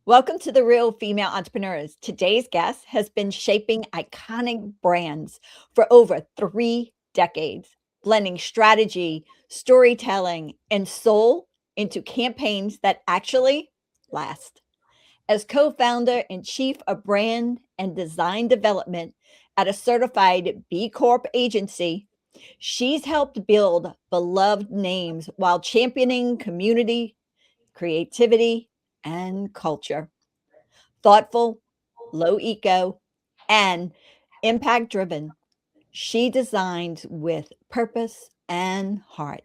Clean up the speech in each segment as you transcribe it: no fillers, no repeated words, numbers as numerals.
Welcome to the Real Female Entrepreneurs. Today's guest has been shaping iconic brands for over 3 decades, blending strategy, storytelling, and soul into campaigns that actually last. As co founder and chief of brand and design development at a certified B Corp agency, she's helped build beloved names while championing community, creativity, and culture. Thoughtful, low eco, and impact driven. She designs with purpose and heart.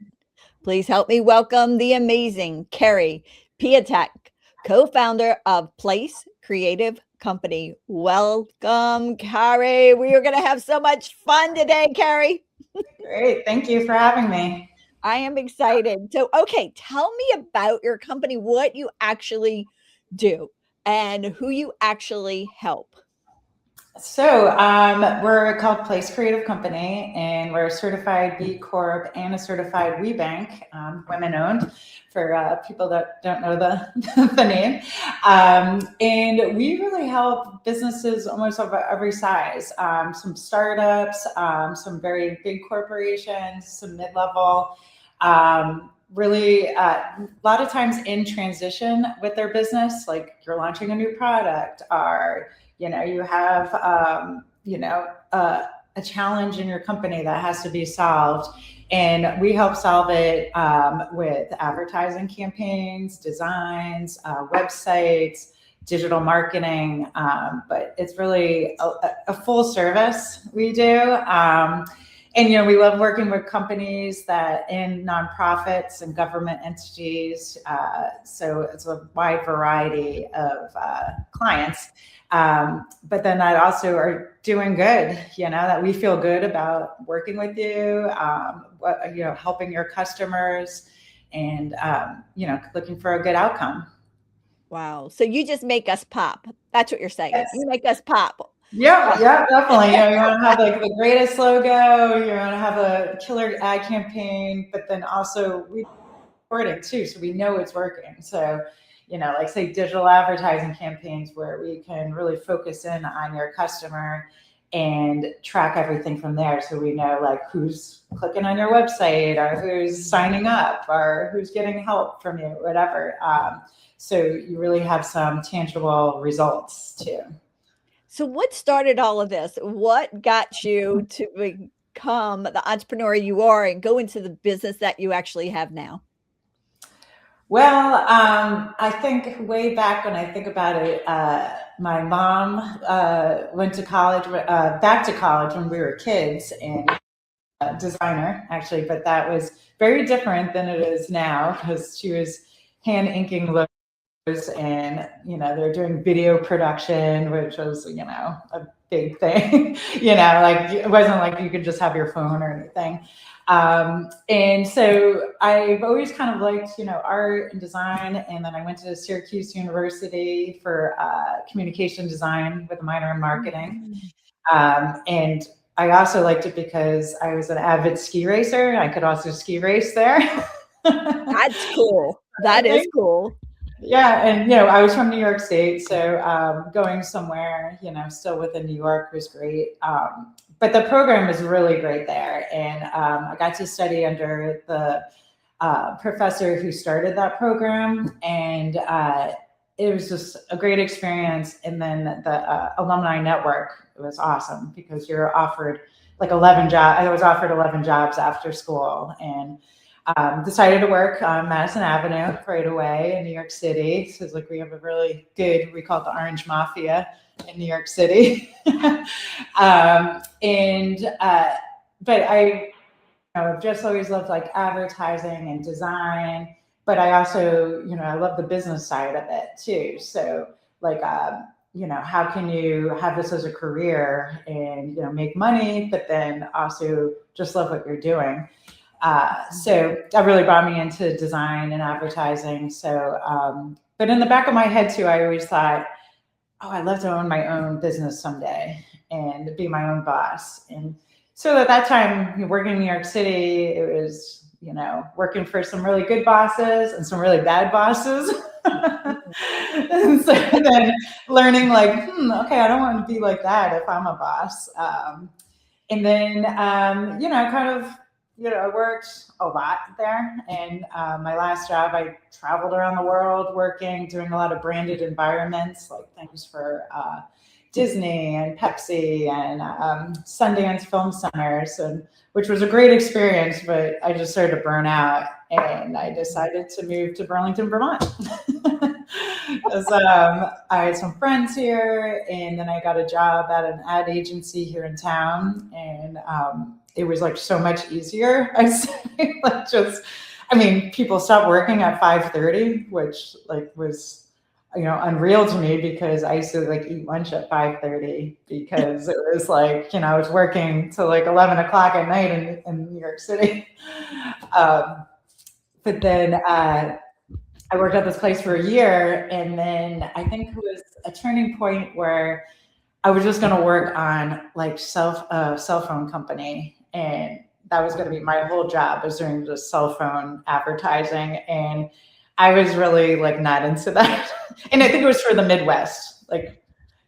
Please help me welcome the amazing Keri Piatek, co founder of Place Creative Company. Welcome, Keri. We are going to have so much fun today, Keri. Great. Thank you for having me. I am excited. So, okay, tell me about your company, what you actually do, and who you actually help. We're called Place Creative Company, and we're a certified B Corp and a certified WeBank, women owned, for people that don't know the, the name. And we really help businesses almost of every size, some startups, some very big corporations, some mid-level, really a lot of times in transition with their business, like you're launching a new product, or you have, a challenge in your company that has to be solved. And we help solve it with advertising campaigns, designs, websites, digital marketing. But it's really a full service we do. And, we love working with companies that in nonprofits and government entities. So it's a wide variety of clients. But then that also are doing good, that we feel good about working with you, helping your customers and, looking for a good outcome. Wow. So you just make us pop. That's what you're saying. Yes. You make us pop. Yeah, definitely. You want to have like the greatest logo, you want to have a killer ad campaign, but then also we record it too, so we know it's working. So, like say digital advertising campaigns where we can really focus in on your customer and track everything from there. So we know like who's clicking on your website or who's signing up or who's getting help from you, whatever. So you really have some tangible results too. So what started all of this? What got you to become the entrepreneur you are and go into the business that you actually have now? Well, I think way back when I think about it, my mom went to college, back to college when we were kids, and designer actually, but that was very different than it is now because she was hand inking logos, and they're doing video production, which was a big thing. Like it wasn't like you could just have your phone or anything. And so I've always kind of liked, art and design. And then I went to Syracuse University for communication design with a minor in marketing. And I also liked it because I was an avid ski racer. I could also ski race there. That's cool. That is cool. Yeah. And, I was from New York State. So going somewhere, still within New York was great. But the program was really great there. And I got to study under the professor who started that program. And it was just a great experience. And then the alumni network was awesome because you're offered like 11 jobs. I was offered 11 jobs after school and decided to work on Madison Avenue right away in New York City. So it's like we have a really good, we call it the Orange Mafia in New York City. But I I've just always loved like advertising and design, but I also, I love the business side of it too. So like, how can you have this as a career and, make money, but then also just love what you're doing. So that really brought me into design and advertising. So, but in the back of my head too, I always thought, oh, I'd love to own my own business someday and be my own boss. And so at that time, working in New York City, it was, working for some really good bosses and some really bad bosses. And so then learning like, okay, I don't want to be like that if I'm a boss. And then, kind of, I worked a lot there. And my last job, I traveled around the world working, doing a lot of branded environments, like things for Disney and Pepsi and Sundance Film Centers, which was a great experience, but I just started to burn out. And I decided to move to Burlington, Vermont. Because I had some friends here, and then I got a job at an ad agency here in town, and it was like so much easier. I say, people stopped working at 5:30, which like was unreal to me, because I used to like eat lunch at 5:30 because it was like, I was working till like 11 o'clock at night in New York City. But then I worked at this place for a year, and then I think it was a turning point where I was just going to work on like cell phone company, and that was going to be my whole job, was doing just cell phone advertising, and I was really like not into that. And I think it was for the Midwest, like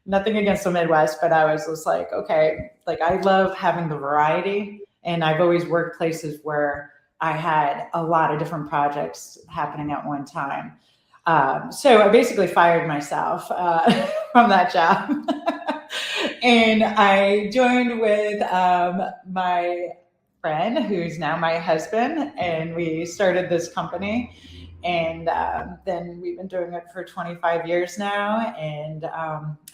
nothing against the Midwest, but I was just like, okay, like I love having the variety, and I've always worked places where I had a lot of different projects happening at one time. So I basically fired myself from that job. And I joined with my friend, who's now my husband, and we started this company. And then we've been doing it for 25 years now. And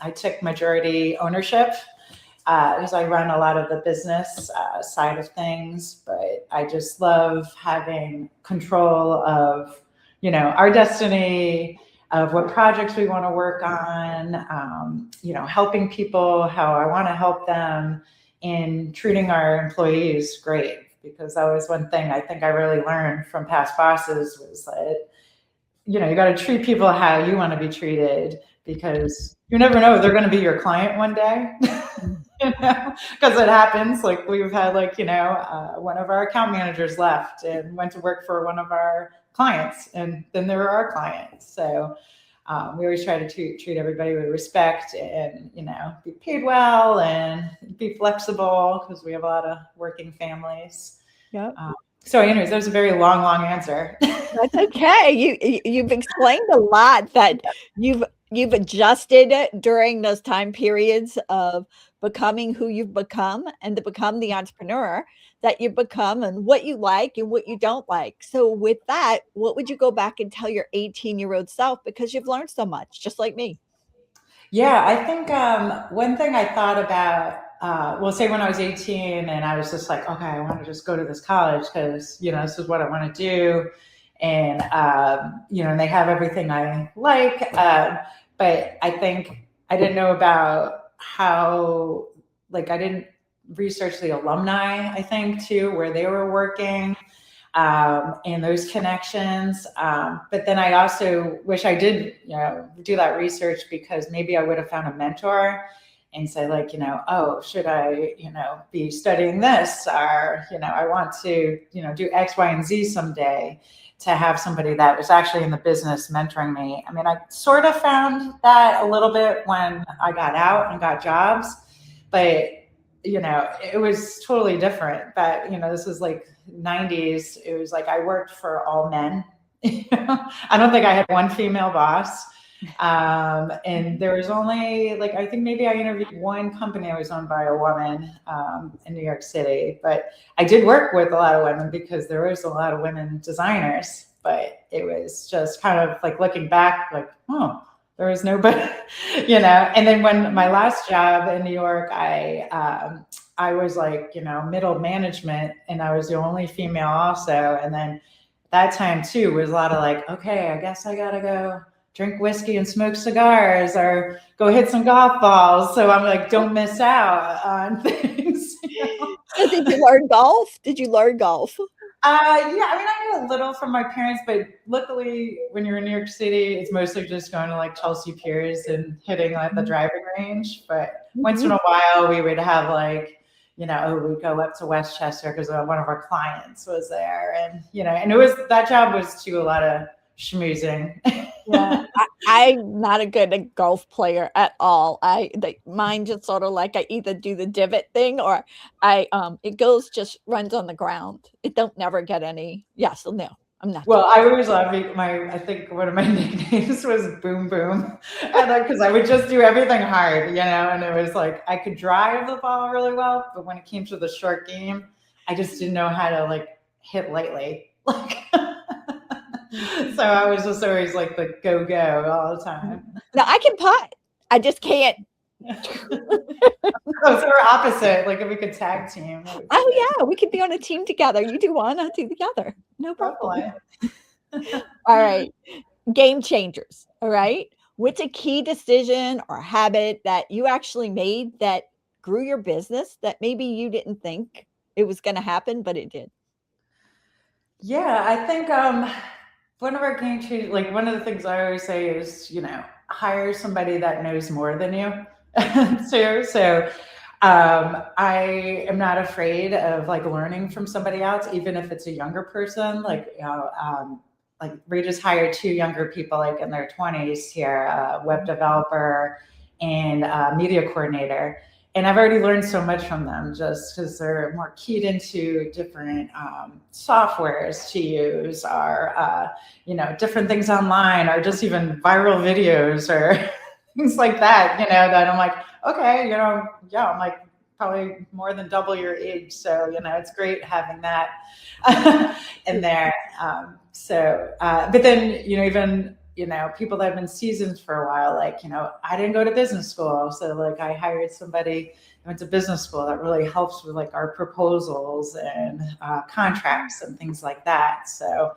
I took majority ownership, because I run a lot of the business side of things, but I just love having control of, our destiny, of what projects we want to work on, helping people how I want to help them, and treating our employees great. Because that was one thing I think I really learned from past bosses, was that, you got to treat people how you want to be treated, because you never know, they're going to be your client one day. Because it happens. Like we've had one of our account managers left and went to work for one of our clients, and then they were our clients. So we always try to treat everybody with respect, and be paid well and be flexible, because we have a lot of working families. Yep. So anyways, that was a very long answer. That's okay. You've explained a lot that you've adjusted during those time periods of becoming who you've become, and to become the entrepreneur that you've become, and what you like and what you don't like. So with that, what would you go back and tell your 18-year-old self, because you've learned so much, just like me? Yeah, I think one thing I thought about, say when I was 18 and I was just like, okay, I want to just go to this college because, this is what I want to do. And, and they have everything I like. But I think I didn't know about how, I didn't research the alumni, I think, too, where they were working. And those connections. But then I also wish I did, do that research, because maybe I would have found a mentor and say oh, should I, be studying this, or, I want to, do X, Y, and Z someday, to have somebody that was actually in the business mentoring me. I mean, I sort of found that a little bit when I got out and got jobs, but, it was totally different. But, this was like 90s. It was like I worked for all men. I don't think I had one female boss. And there was only I think maybe I interviewed one company that was owned by a woman in New York City. But I did work with a lot of women, because there was a lot of women designers. But it was just kind of looking back, there was nobody, And then when my last job in New York, I was middle management, and I was the only female also. And then that time too was a lot of okay, I guess I gotta go drink whiskey and smoke cigars, or go hit some golf balls. So I'm don't miss out on things. So did you learn golf? Did you learn golf? Yeah, I knew a little from my parents, but luckily when you're in New York City, it's mostly just going to Chelsea Piers and hitting the driving range. But once in a while we would have we'd go up to Westchester because one of our clients was there, and and it was, that job was too, a lot of schmoozing. Yeah, I'm not a good golf player at all. Mine just sort of like I either do the divot thing or it goes just runs on the ground. It don't never get any yes or no. I'm not Well, doing I always love I think one of my nicknames was Boom Boom. And because I would just do everything hard, and it was like I could drive the ball really well, but when it came to the short game, I just didn't know how to like hit lightly. Like so I was just always like the go all the time. No, I can putt. I just can't. Oh, so we're opposite. Like if we could tag team. Oh yeah, we could be on a team together. You do one, I do the other. No problem. All right. Game changers. All right. What's a key decision or habit that you actually made that grew your business that maybe you didn't think it was going to happen, but it did? Yeah, I think one of our game changers, like one of the things I always say is, hire somebody that knows more than you too. So I am not afraid of like learning from somebody else, even if it's a younger person. Like we just hired two younger people, like in their 20s here, a web developer and a media coordinator. And I've already learned so much from them just because they're more keyed into different softwares to use, or different things online, or just even viral videos or things like that. That I'm like, okay, yeah, I'm like probably more than double your age, so it's great having that in there. But then even people that have been seasoned for a while, like I didn't go to business school, so like I hired somebody who went to business school that really helps with like our proposals and contracts and things like that. So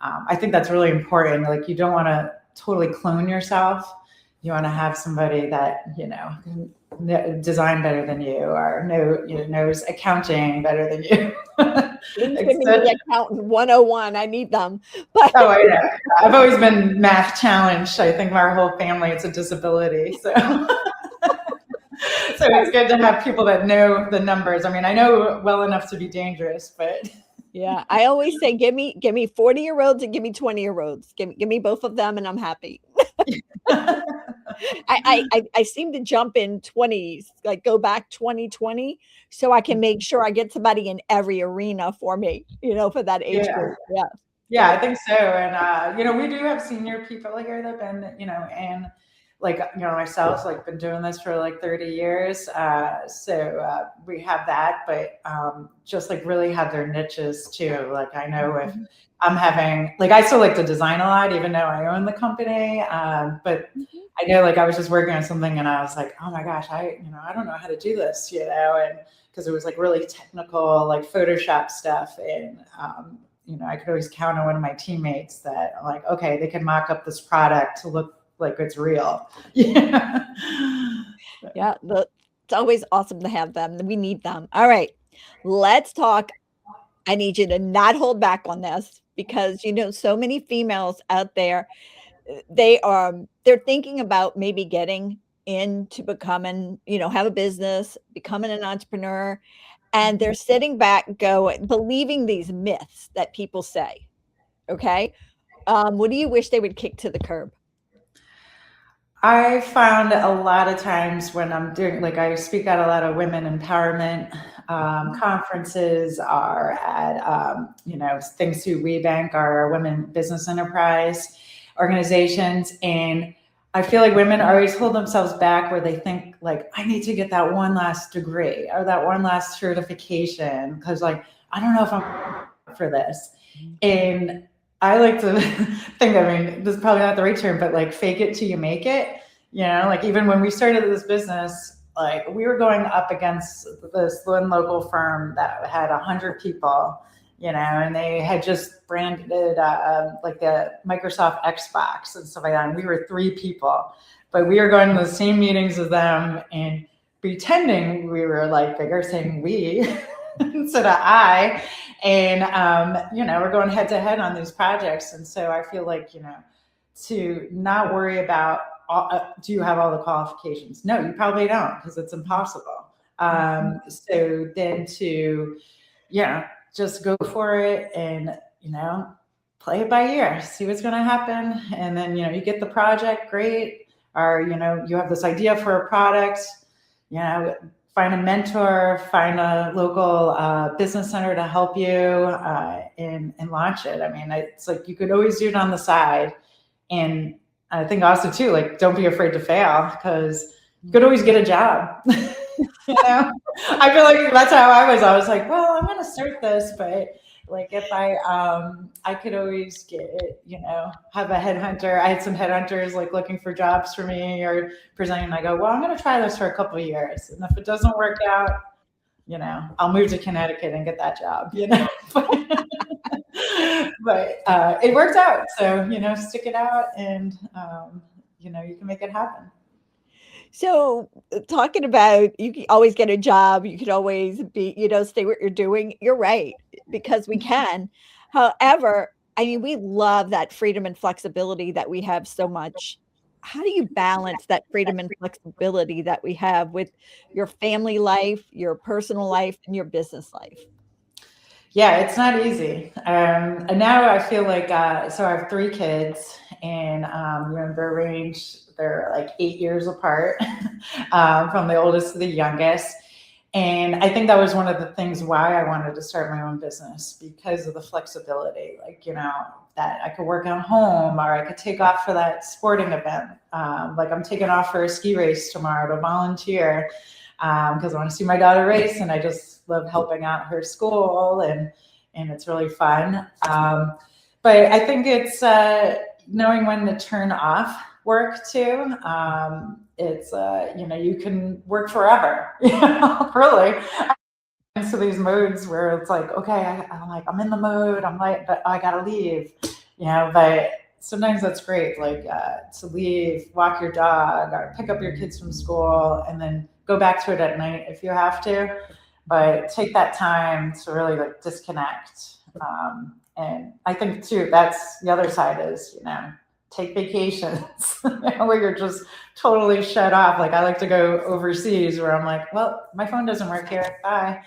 I think that's really important. Like you don't want to totally clone yourself. You want to have somebody that can design better than you, or knows accounting better than you. Please give me the accountant 101. I need them. But oh, I know. I've always been math challenged. I think our whole family, it's a disability. So so it's good to have people that know the numbers. I mean, I know well enough to be dangerous, but yeah, I always say, give me 40-year-olds and give me 20-year-olds. Give me both of them and I'm happy. I seem to jump in 20s, like go back 2020, so I can make sure I get somebody in every arena for me, for that age group. Yeah. Yeah, I think so. And, we do have senior people here that have been, and like, myself, like been doing this for like 30 years. So we have that, but just like really have their niches too. Like I know if I'm having, like I still like to design a lot, even though I own the company. But I know like I was just working on something and I was like, oh my gosh, I don't know how to do this, and because it was like really technical, like Photoshop stuff. And, I could always count on one of my teammates that I'm like, okay, they can mock up this product to look like it's real. Yeah. Yeah. It's always awesome to have them. We need them. All right. Let's talk. I need you to not hold back on this because, so many females out there, they're thinking about maybe getting into becoming, have a business, becoming an entrepreneur. And they're sitting back believing these myths that people say. Okay. What do you wish they would kick to the curb? I found a lot of times when I'm doing, like I speak at a lot of women empowerment conferences, or at, things through WeBank, our women business enterprise organizations. And I feel like women always hold themselves back where they think like, I need to get that one last degree or that one last certification because like, I don't know if I'm for this. And I like to think, I mean, this is probably not the right term, but like fake it till you make it. Like even when we started this business, like we were going up against this one local firm that had 100 people, and they had just branded like the Microsoft Xbox and stuff like that. And we were 3 people, but we were going to the same meetings as them and pretending we were like bigger, saying we instead of I. And, we're going head to head on these projects. And so I feel like, to not worry about, do you have all the qualifications? No, you probably don't because it's impossible. So then to, just go for it and, play it by ear, see what's going to happen. And then, you get the project, great. Or, you have this idea for a product, find a mentor, find a local business center to help you and launch it. I mean, it's like you could always do it on the side. And I think also too, like, don't be afraid to fail, because you could always get a job. I feel like that's how I was. I was like, well, I'm going to start this, but like if I could always get, have a headhunter. I had some headhunters like looking for jobs for me or presenting. And I go, well, I'm going to try this for a couple of years. And if it doesn't work out, I'll move to Connecticut and get that job, but it worked out. So, stick it out and, you can make it happen. So talking about you can always get a job, you could always be, stay what you're doing. You're right, because we can. However, I mean, we love that freedom and flexibility that we have so much. How do you balance that freedom and flexibility that we have with your family life, your personal life, and your business life? Yeah, it's not easy. And now I feel like, so I have 3 kids, and their range, they're like 8 years apart from the oldest to the youngest. And I think that was one of the things why I wanted to start my own business, because of the flexibility, like, that I could work at home, or I could take off for that sporting event. Like I'm taking off for a ski race tomorrow to volunteer, because I want to see my daughter race, and I just love helping out her school, and it's really fun. But I think it's knowing when to turn off work too. It's you can work forever, really. And so these modes where it's like, okay, I'm in the mode, I'm like, but I gotta leave, but sometimes that's great, like to leave, walk your dog, or pick up your kids from school, and then go back to it at night if you have to. But take that time to really like disconnect. And I think too, that's the other side is, take vacations where you're just totally shut off. Like I like to go overseas where I'm like, well, my phone doesn't work here. Bye.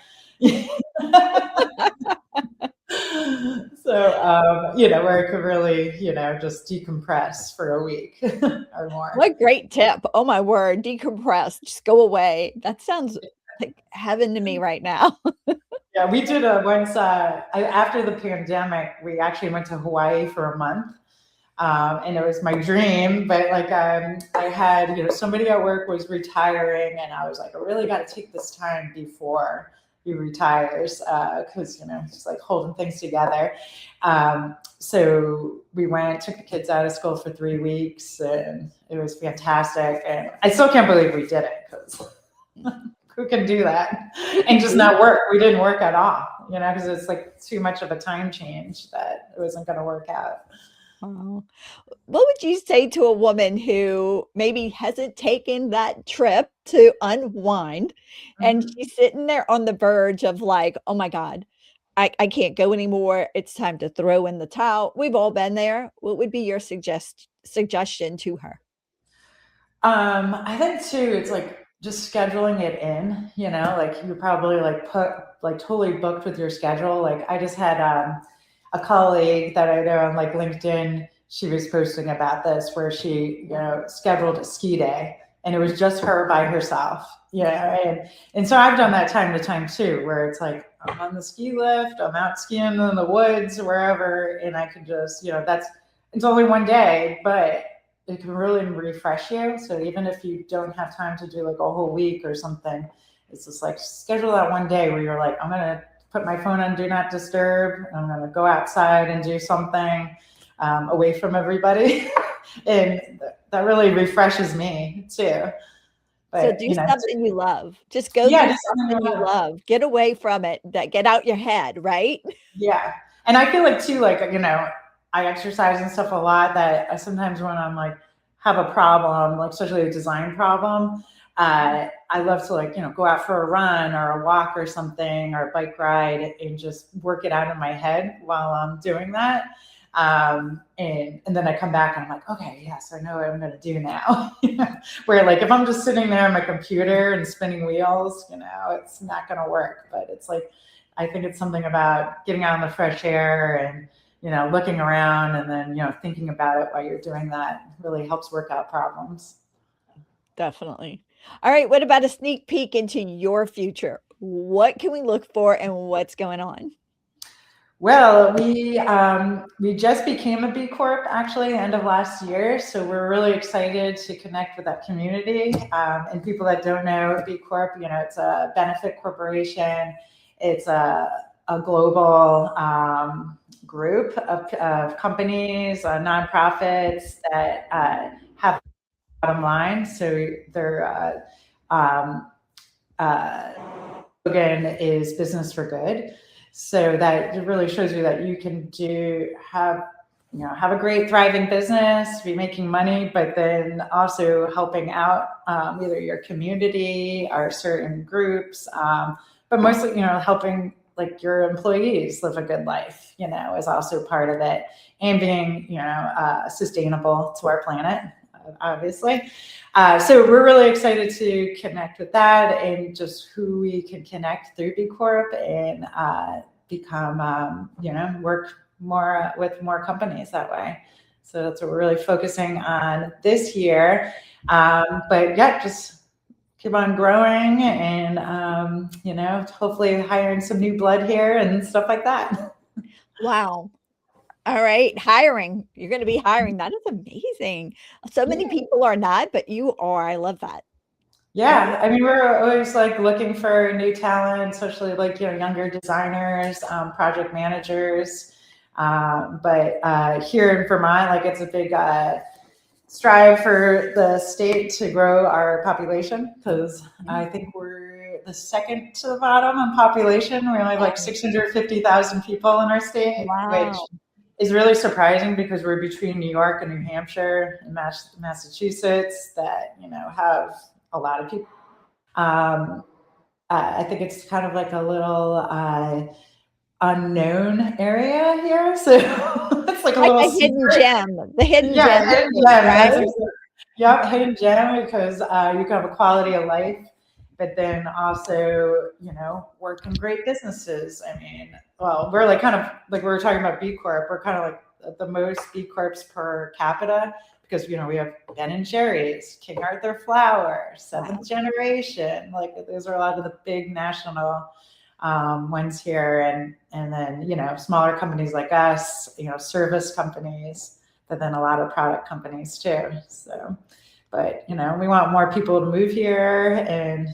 So, where I could really, just decompress for a week or more. What a great tip. Oh my word. Decompress. Just go away. That sounds like heaven to me right now. Yeah, we did once, after the pandemic, we actually went to Hawaii for a month. And it was my dream, but like I had, somebody at work was retiring, and I was like, I really got to take this time before he retires, because he's like holding things together. So we took the kids out of school for 3 weeks, and it was fantastic. And I still can't believe we did it, because who can do that and just not work? We didn't work at all, because it's like too much of a time change that it wasn't going to work out. Oh. What would you say to a woman who maybe hasn't taken that trip to unwind, and she's sitting there on the verge of like, oh my God, I can't go anymore. It's time to throw in the towel. We've all been there. What would be your suggestion to her? I think too, it's like just scheduling it in, like you're probably like totally booked with your schedule. Like I just had a colleague that I know on like LinkedIn, she was posting about this where she, scheduled a ski day, and it was just her by herself, and so I've done that time to time too, where it's like, I'm on the ski lift, I'm out skiing in the woods, wherever, and I can just, it's only one day, but it can really refresh you. So even if you don't have time to do like a whole week or something, it's just like schedule that one day where you're like, I'm going to put my phone on do not disturb. I'm going to go outside and do something away from everybody. And that really refreshes me too. But, so do something you love. Just go do something you love. Get away from it. Get out your head, right? Yeah. And I feel like too, like, I exercise and stuff a lot, that sometimes when I'm like, have a problem, like especially a design problem, I love to like, go out for a run or a walk or something, or a bike ride, and just work it out in my head while I'm doing that. And then I come back and I'm like, okay, yes, I know what I'm going to do now. Where like, if I'm just sitting there on my computer and spinning wheels, it's not going to work. But it's like, I think it's something about getting out in the fresh air and, looking around and then, thinking about it while you're doing that really helps work out problems. Definitely. All right. What about a sneak peek into your future? What can we look for and what's going on? Well, we just became a B Corp actually end of last year, so we're really excited to connect with that community. And people that don't know B Corp, it's a benefit corporation. It's a global group of companies, nonprofits that have a bottom line. So their slogan is business for good. So that really shows you that you can have a great thriving business, be making money, but then also helping out either your community or certain groups, but mostly, helping like your employees live a good life, is also part of it, and being, sustainable to our planet, obviously. So we're really excited to connect with that and just who we can connect through B Corp and become, work more with more companies that way. So that's what we're really focusing on this year. But yeah, just keep on growing and, hopefully hiring some new blood here and stuff like that. Wow. All right. Hiring. You're going to be hiring. That is amazing. So many people are not, but you are. I love that. Yeah. I mean, we're always like looking for new talent, especially like, younger designers, project managers. But here in Vermont, like it's a big strive for the state to grow our population because I think we're the second to the bottom in population. We only have like 650,000 people in our state, which is really surprising because we're between New York and New Hampshire and Massachusetts that, have a lot of people. I think it's kind of like a little unknown area here. So it's like a little hidden gem. The hidden gem. Hidden gem. Right? Yep, hidden gem because you can have a quality of life, but then also, work in great businesses. I mean, well, we're like kind of like we were talking about B Corp. We're kind of like the most B Corps per capita because, we have Ben & Jerry's, King Arthur Flour, Seventh Generation. Like those are a lot of the big national ones here. And then, smaller companies like us, service companies, but then a lot of product companies too. So, but, we want more people to move here and,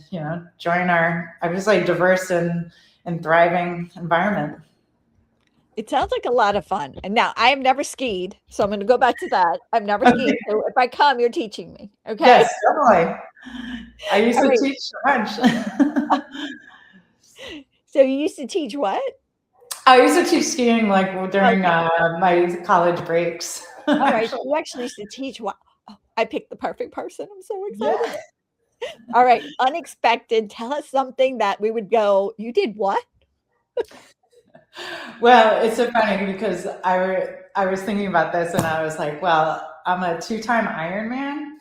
join I would just like diverse and thriving environment. It sounds like a lot of fun. And now I have never skied, so I'm going to go back to that. I've never skied. So if I come, you're teaching me. Okay. Yes, definitely. I used to teach French. So you used to teach what? I used to teach skiing like during my college breaks. All right. You actually used to teach. Wow. Oh, I picked the perfect person. I'm so excited. Yeah. All right. Unexpected. Tell us something that we would go, you did what? Well, it's so funny because I was thinking about this and I was like, well, I'm a 2-time Ironman,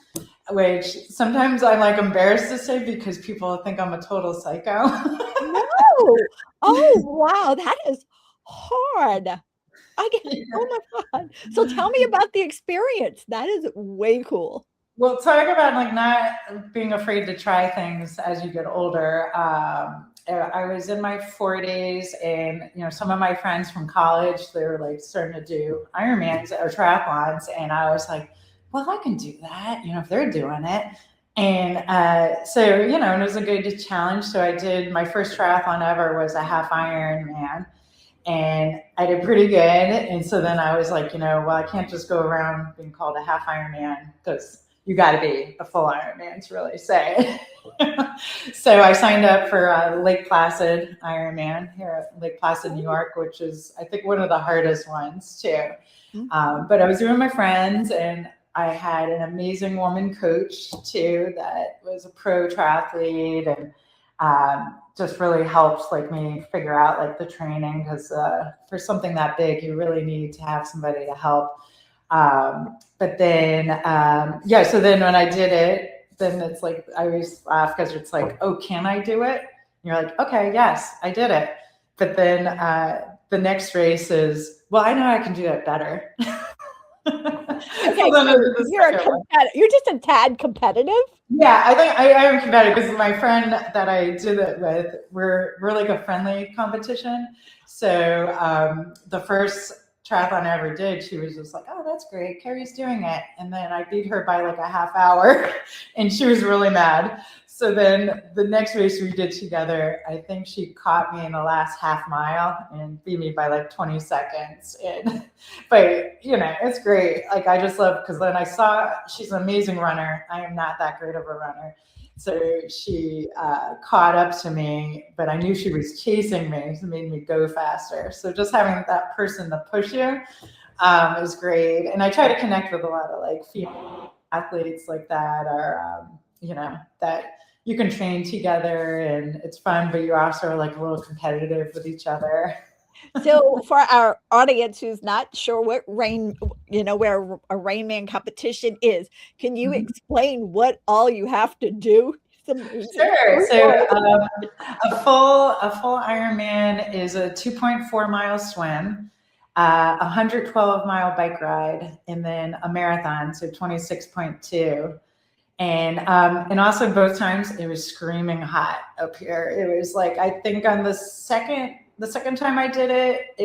which sometimes I'm like embarrassed to say because people think I'm a total psycho. No. Oh, wow. That is hard. Oh my God. So tell me about the experience. That is way cool. Well, talk about like not being afraid to try things as you get older. I was in my 40s and, some of my friends from college, they were like starting to do Ironmans or triathlons. And I was like, well, I can do that, if they're doing it. And so, and it was a good challenge. So I did my first triathlon ever was a half Ironman. And I did pretty good. And so then I was like, well, I can't just go around being called a half Ironman because you got to be a full Ironman to really say it. So I signed up for Lake Placid Ironman here at Lake Placid, New York, which is, I think, one of the hardest ones too. But I was doing my friends and I had an amazing woman coach too that was a pro triathlete and just really helped like me figure out like the training because for something that big, you really need to have somebody to help. But then, so then when I did it, then it's like, I always laugh because it's like, oh, can I do it? And you're like, okay, yes, I did it. But then the next race is, well, I know I can do that better. Okay, so you're just a tad competitive. Yeah, I think I am competitive because my friend that I did it with, we're like a friendly competition. So the first triathlon I ever did, she was just like, "Oh, that's great, Keri's doing it," and then I beat her by like a half hour, and she was really mad. So then the next race we did together, I think she caught me in the last half mile and beat me by like 20 seconds. And, but you know, it's great. Like I just love, because then I saw she's an amazing runner. I am not that great of a runner. So she caught up to me, but I knew she was chasing me, so it made me go faster. So just having that person to push you is great. And I try to connect with a lot of like female athletes like that, or you know, that you can train together and it's fun, but you also are like a little competitive with each other. So for our audience who's not sure what where a Rainman competition is, can you explain what all you have to do? Sure. So a full Ironman is a 2.4 mile swim, 112-mile bike ride, and then a marathon, so 26.2. And also both times it was screaming hot up here. It was like, I think on the second time I did it,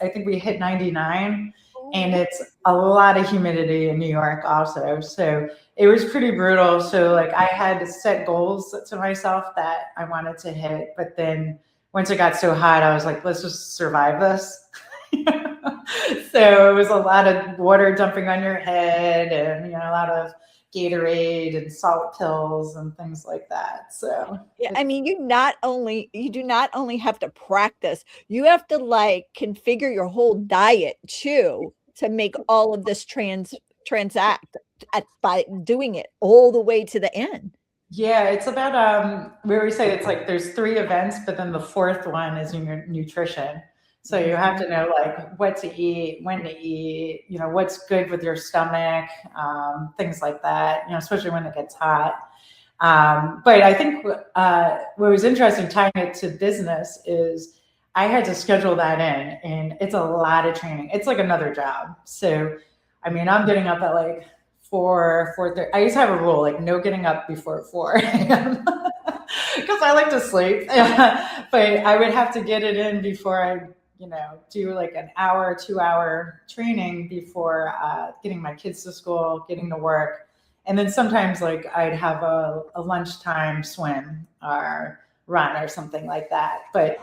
I think we hit 99, and it's a lot of humidity in New York also. So it was pretty brutal. So like I had to set goals to myself that I wanted to hit, but then once it got so hot, I was like, let's just survive this. So it was a lot of water dumping on your head, and you know, a lot of Gatorade and salt pills and things like that. So yeah, I mean, you do not only have to practice, you have to like configure your whole diet too to make all of this transact by doing it all the way to the end. yeah, it's about we always say it's like there's 3 events, but then the 4th one is in your nutrition. So you have to know like what to eat, when to eat, you know, what's good with your stomach, things like that, you know, especially when it gets hot. But I think what was interesting tying it to business is I had to schedule that in, and it's a lot of training. It's like another job. So, I mean, I'm getting up at like 4:30. I used to have a rule, like no getting up before 4 a.m. because I like to sleep. But I would have to get it in before I, you know, do like an hour, 2-hour training before getting my kids to school, getting to work. And then sometimes like I'd have a lunchtime swim or run or something like that. But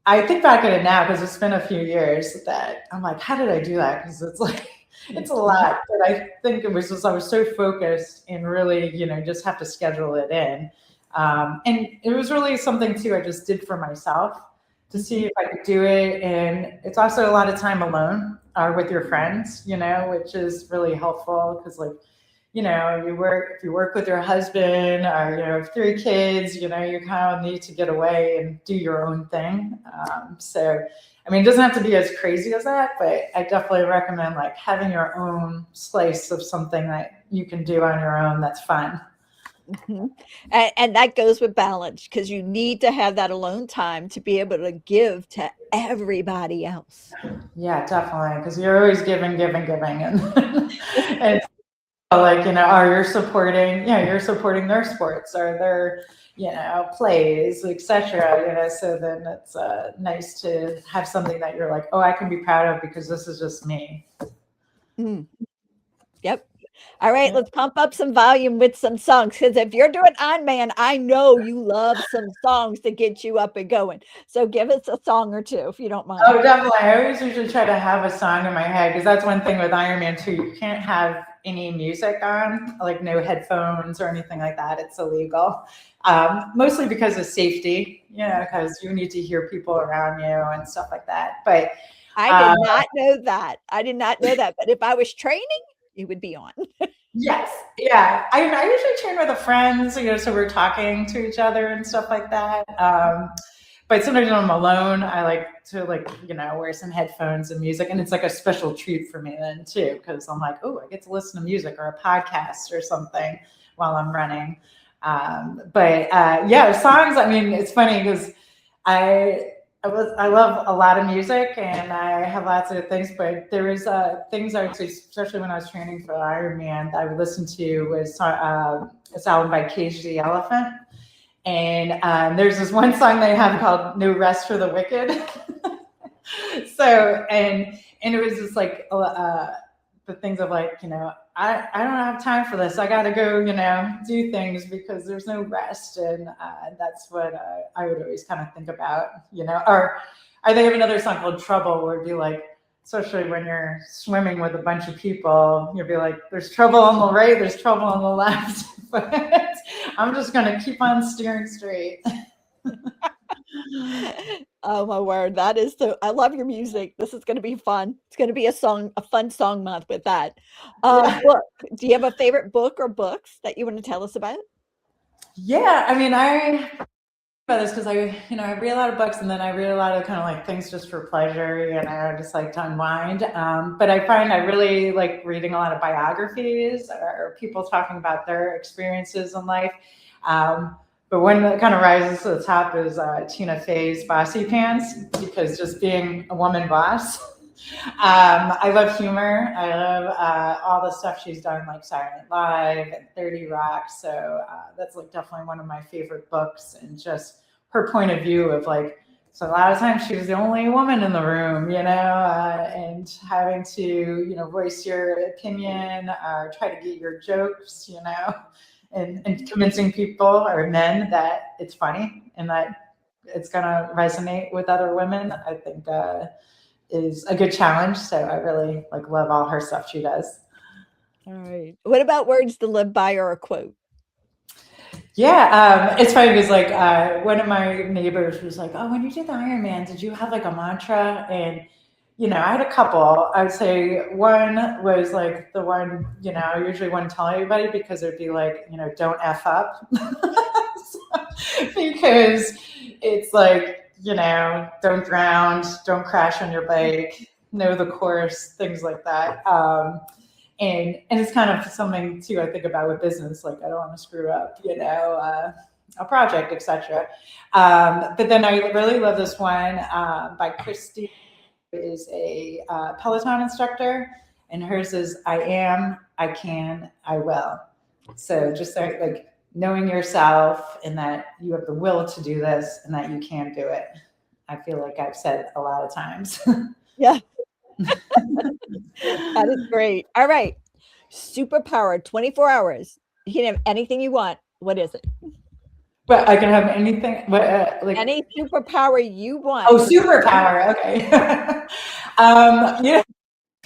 I think back at it now, because it's been a few years, that I'm like, how did I do that? Because it's like, it's a lot. But I think it was just, I was so focused and really, you know, just have to schedule it in. And it was really something too, I just did for myself to see if I could do it. And it's also a lot of time alone or with your friends, you know, which is really helpful because like, you know, if you work with your husband or, you know, have 3 kids, you know, you kind of need to get away and do your own thing. So, I mean, it doesn't have to be as crazy as that, but I definitely recommend like having your own slice of something that you can do on your own that's fun. And that goes with balance because you need to have that alone time to be able to give to everybody else. Yeah, definitely. Because you're always giving. And like, you know, you're supporting their sports or their, you know, plays, etc. You know, so then it's nice to have something that you're like, oh, I can be proud of because this is just me. Yep. All right, let's pump up some volume with some songs because if you're doing Ironman, I know you love some songs to get you up and going. So give us a song or two if you don't mind. Oh, definitely. I always usually try to have a song in my head because that's one thing with Ironman too. You can't have any music on, like no headphones or anything like that. It's illegal. Mostly because of safety, you know, because you need to hear people around you and stuff like that. But I did not know that. I did not know that. But if I was training, it would be on. Yes. Yeah. I usually train with a friend, you know, so we're talking to each other and stuff like that. But sometimes when I'm alone, I like to you know, wear some headphones and music. And it's like a special treat for me then too, because I'm like, oh, I get to listen to music or a podcast or something while I'm running. Yeah, songs, I mean, it's funny because I love a lot of music, and I have lots of things, but there was things I would say, especially when I was training for Ironman, that I would listen to was this album by Cage the Elephant. And there's this one song they have called No Rest for the Wicked. So, and it was just like the things of like, I don't have time for this. I got to go, do things because there's no rest. And that's what I would always kind of think about, or I think of another song called Trouble, where it'd be like, especially when you're swimming with a bunch of people, you'll be like, there's trouble on the right, there's trouble on the left. But I'm just going to keep on steering straight. Oh my word, that is so. I love your music. This is going to be fun. It's going to be a fun song month with that. Book. Do you have a favorite book or books that you want to tell us about? Yeah, I mean, I about this because I read a lot of books, and then I read a lot of kind of like things just for pleasure, just like to unwind. But I find I really like reading a lot of biographies or people talking about their experiences in life. But one that kind of rises to the top is Tina Fey's Bossy Pants, because just being a woman boss. I love humor. I love all the stuff she's done, like Saturday Night Live and 30 Rock. So that's like definitely one of my favorite books, and just her point of view of like, so a lot of times she was the only woman in the room, and having to, voice your opinion or try to get your jokes, and convincing people or men that it's funny and that it's going to resonate with other women, I think is a good challenge. So I really love all her stuff she does. All right. What about words to live by or a quote? Yeah, it's funny because one of my neighbors was like, "Oh, when you did the Ironman, did you have like a mantra?" And I had a couple. I would say one was like the one I usually wouldn't tell anybody, because it'd be like, don't F up, because it's like, don't drown, don't crash on your bike, know the course, things like that. And it's kind of something too I think about with business, like I don't want to screw up, a project, etc. But then I really love this one by Christy, who is a Peloton instructor, and hers is I am, I can, I will. So just like knowing yourself and that you have the will to do this and that you can do it. I feel like I've said a lot of times. Yeah. That is great. All right. Superpower, 24 hours. You can have anything you want. What is it? But I can have anything. Any superpower you want. Oh, superpower. Okay.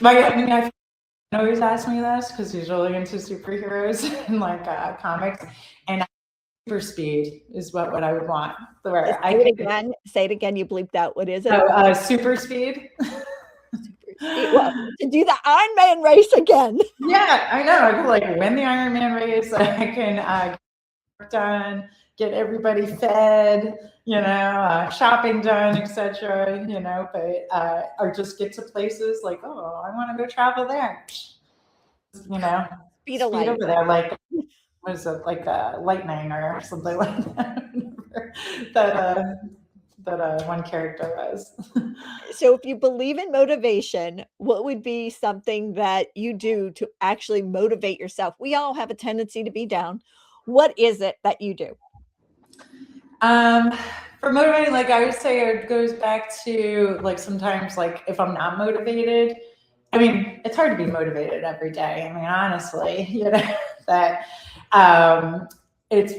My always ask me this because he's really into superheroes and comics, and super speed is what I would want. Where Say it again. You bleeped out. What is it? Oh, super speed. Well, to do the Ironman race again. Yeah, I know. I could win the Ironman race. I can get work done, get everybody fed, shopping done, etc. But or just get to places like, oh, I want to go travel there. Speed of light over there, like what is it, like lightning or something like that. that one character was. So if you believe in motivation, what would be something that you do to actually motivate yourself? We all have a tendency to be down. What is it that you do? For motivating, I would say it goes back to sometimes if I'm not motivated, I mean, it's hard to be motivated every day. I mean, honestly, that it's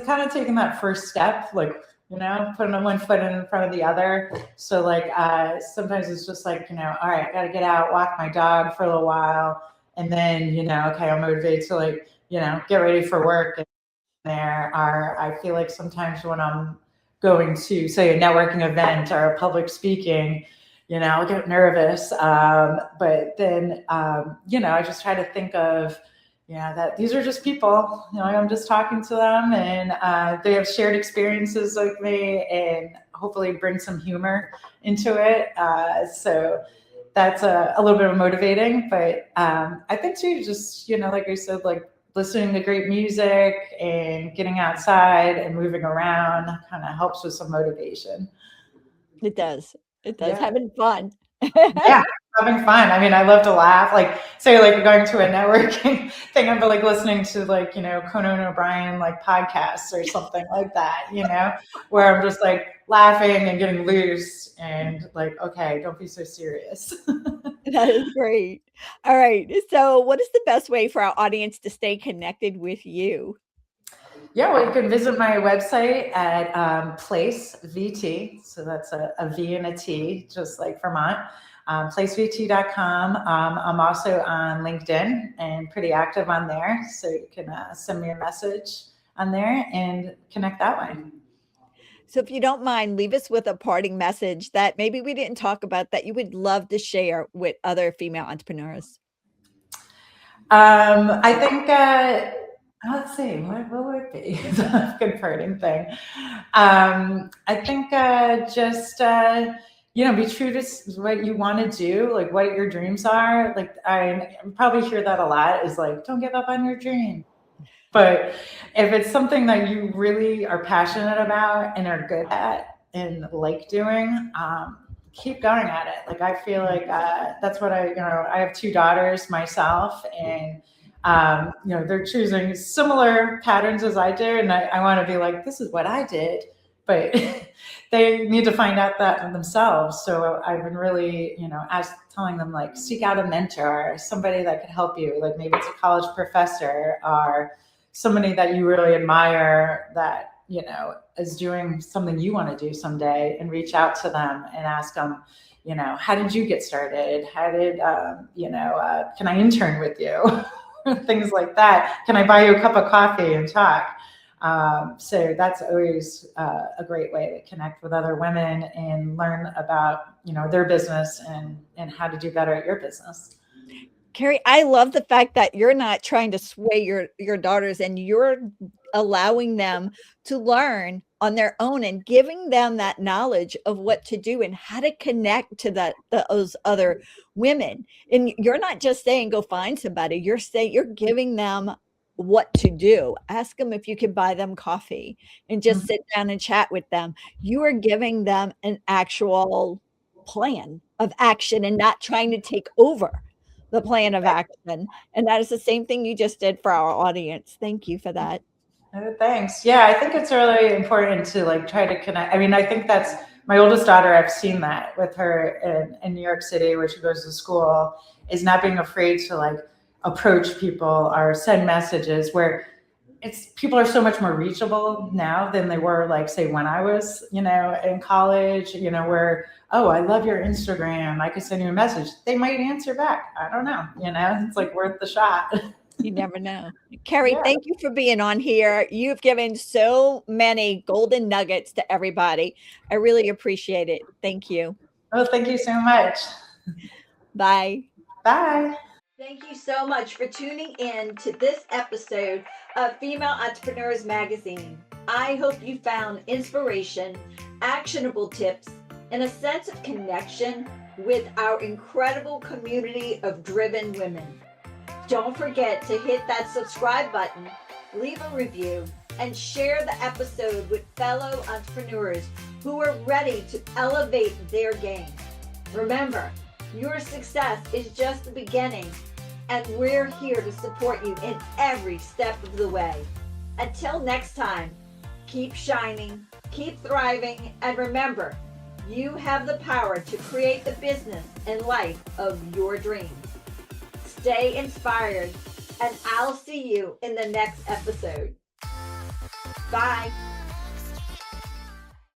kind of taking that first step, putting one foot in front of the other. So sometimes it's just all right, I got to get out, walk my dog for a little while. And then, okay, I'm motivated to get ready for work. And I feel like sometimes when I'm going to say a networking event or a public speaking, I'll get nervous. But then, I just try to think of, that these are just people, I'm just talking to them, and they have shared experiences like me, and hopefully bring some humor into it. So that's a little bit of motivating, but I think too, just, like I said, listening to great music and getting outside and moving around kind of helps with some motivation. It does. It does. Yeah. Having fun. Yeah, having fun. I mean, I love to laugh. Like, say, like going to a networking thing, I'd be like listening to like, Conan O'Brien like podcasts or something like that, where I'm just like laughing and getting loose and like, okay, don't be so serious. That is great. All right. So, what is the best way for our audience to stay connected with you? Yeah, well, you can visit my website at Place VT. So that's a V and a T, just like Vermont. Placevt.com. I'm also on LinkedIn and pretty active on there. So you can send me a message on there and connect that way. So, if you don't mind, leave us with a parting message that maybe we didn't talk about that you would love to share with other female entrepreneurs. I think, let's see, what would it be? It's a good parting thing. I think just, be true to what you want to do, like what your dreams are. Like I probably hear that a lot is like, don't give up on your dream. But if it's something that you really are passionate about and are good at and like doing, keep going at it. Like I feel like that's what I have two daughters myself, and they're choosing similar patterns as I do, and I want to be like, this is what I did, but they need to find out that themselves. So I've been really, telling them like, seek out a mentor, somebody that could help you. Like maybe it's a college professor or somebody that you really admire that is doing something you want to do someday, and reach out to them and ask them, how did you get started? How did can I intern with you? Things like that. Can I buy you a cup of coffee and talk? So that's always a great way to connect with other women and learn about their business and how to do better at your business. Keri, I love the fact that you're not trying to sway your daughters, and you're allowing them to learn on their own and giving them that knowledge of what to do and how to connect to those other women. And you're not just saying go find somebody, you're giving them what to do. Ask them if you can buy them coffee and just sit down and chat with them. You are giving them an actual plan of action and not trying to take over the plan of action. And that is the same thing you just did for our audience. Thank you for that. Oh, thanks. Yeah, I think it's really important to like try to connect. I mean, I think that's my oldest daughter. I've seen that with her in New York City, where she goes to school, is not being afraid to like approach people or send messages, where people are so much more reachable now than they were, like, say, when I was, in college, where, oh, I love your Instagram, I could send you a message. They might answer back. I don't know. It's like worth the shot. You never know. Keri, Yeah. thank you for being on here. You've given so many golden nuggets to everybody. I really appreciate it. Thank you. Oh, thank you so much. Bye. Bye. Thank you so much for tuning in to this episode of Female Entrepreneurs Magazine. I hope you found inspiration, actionable tips, and a sense of connection with our incredible community of driven women. Don't forget to hit that subscribe button, leave a review, and share the episode with fellow entrepreneurs who are ready to elevate their game. Remember, your success is just the beginning, and we're here to support you in every step of the way. Until next time, keep shining, keep thriving, and remember, you have the power to create the business and life of your dreams. Stay inspired, and I'll see you in the next episode. Bye.